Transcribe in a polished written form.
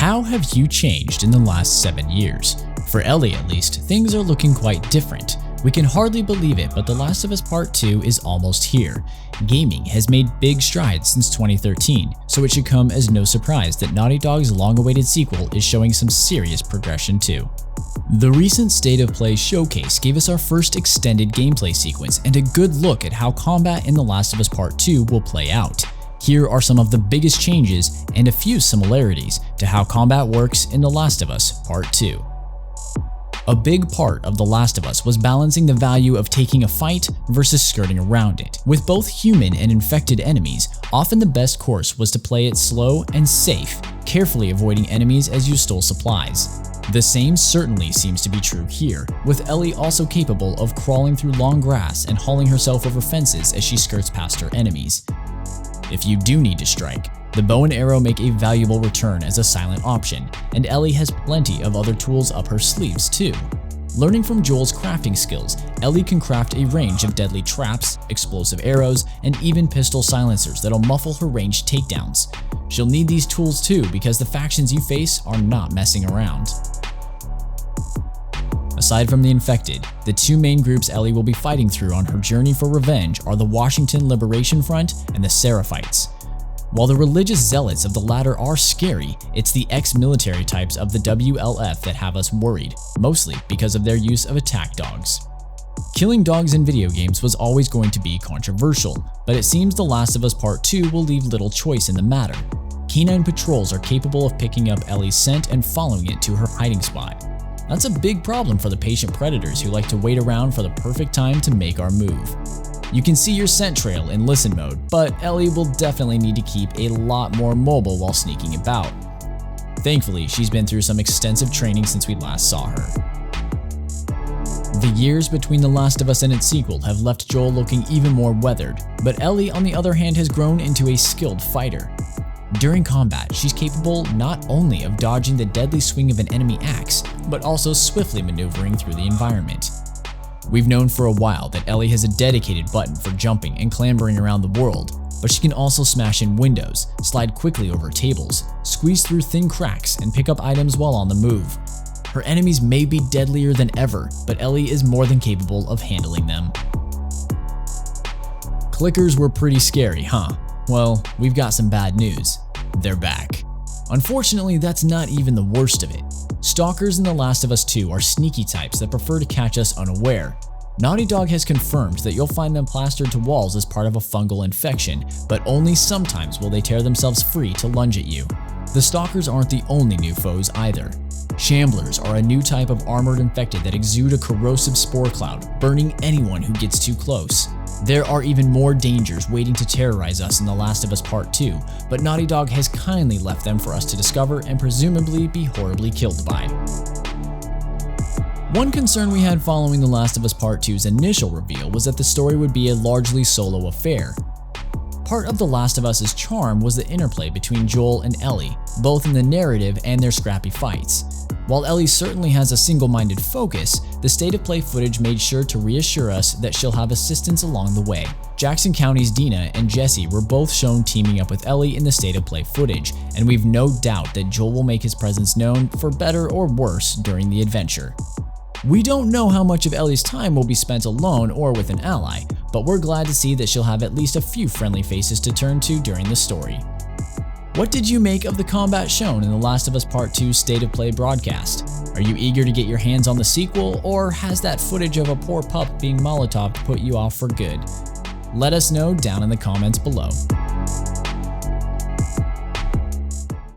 How have you changed in the last 7 years? For Ellie at least, things are looking quite different. We can hardly believe it, but The Last of Us Part 2 is almost here. Gaming has made big strides since 2013, so it should come as no surprise that Naughty Dog's long-awaited sequel is showing some serious progression too. The recent State of Play showcase gave us our first extended gameplay sequence and a good look at how combat in The Last of Us Part 2 will play out. Here are some of the biggest changes and a few similarities to how combat works in The Last of Us Part 2. A big part of The Last of Us was balancing the value of taking a fight versus skirting around it. With both human and infected enemies, often the best course was to play it slow and safe, carefully avoiding enemies as you stole supplies. The same certainly seems to be true here, with Ellie also capable of crawling through long grass and hauling herself over fences as she skirts past her enemies. If you do need to strike, the bow and arrow make a valuable return as a silent option, and Ellie has plenty of other tools up her sleeves too. Learning from Joel's crafting skills, Ellie can craft a range of deadly traps, explosive arrows, and even pistol silencers that'll muffle her ranged takedowns. She'll need these tools too because the factions you face are not messing around. Aside from the infected, the two main groups Ellie will be fighting through on her journey for revenge are the Washington Liberation Front and the Seraphites. While the religious zealots of the latter are scary, it's the ex-military types of the WLF that have us worried, mostly because of their use of attack dogs. Killing dogs in video games was always going to be controversial, but it seems The Last of Us Part 2 will leave little choice in the matter. Canine patrols are capable of picking up Ellie's scent and following it to her hiding spot. That's a big problem for the patient predators who like to wait around for the perfect time to make our move. You can see your scent trail in listen mode, but Ellie will definitely need to keep a lot more mobile while sneaking about. Thankfully, she's been through some extensive training since we last saw her. The years between The Last of Us and its sequel have left Joel looking even more weathered, but Ellie on the other hand has grown into a skilled fighter. During combat, she's capable not only of dodging the deadly swing of an enemy axe, but also swiftly maneuvering through the environment. We've known for a while that Ellie has a dedicated button for jumping and clambering around the world, but she can also smash in windows, slide quickly over tables, squeeze through thin cracks, and pick up items while on the move. Her enemies may be deadlier than ever, but Ellie is more than capable of handling them. Clickers were pretty scary, huh? Well, we've got some bad news. They're back. Unfortunately, that's not even the worst of it. Stalkers in The Last of Us 2 are sneaky types that prefer to catch us unaware. Naughty Dog has confirmed that you'll find them plastered to walls as part of a fungal infection, but only sometimes will they tear themselves free to lunge at you. The Stalkers aren't the only new foes either. Shamblers are a new type of armored infected that exude a corrosive spore cloud, burning anyone who gets too close. There are even more dangers waiting to terrorize us in The Last of Us Part 2, but Naughty Dog has kindly left them for us to discover and presumably be horribly killed by. One concern we had following The Last of Us Part 2's initial reveal was that the story would be a largely solo affair. Part of The Last of Us's charm was the interplay between Joel and Ellie, both in the narrative and their scrappy fights. While Ellie certainly has a single-minded focus, the State of Play footage made sure to reassure us that she'll have assistance along the way. Jackson County's Dina and Jesse were both shown teaming up with Ellie in the State of Play footage, and we've no doubt that Joel will make his presence known for better or worse during the adventure. We don't know how much of Ellie's time will be spent alone or with an ally, but we're glad to see that she'll have at least a few friendly faces to turn to during the story. What did you make of the combat shown in The Last of Us Part 2's State of Play broadcast? Are you eager to get your hands on the sequel, or has that footage of a poor pup being Molotov'd put you off for good? Let us know down in the comments below.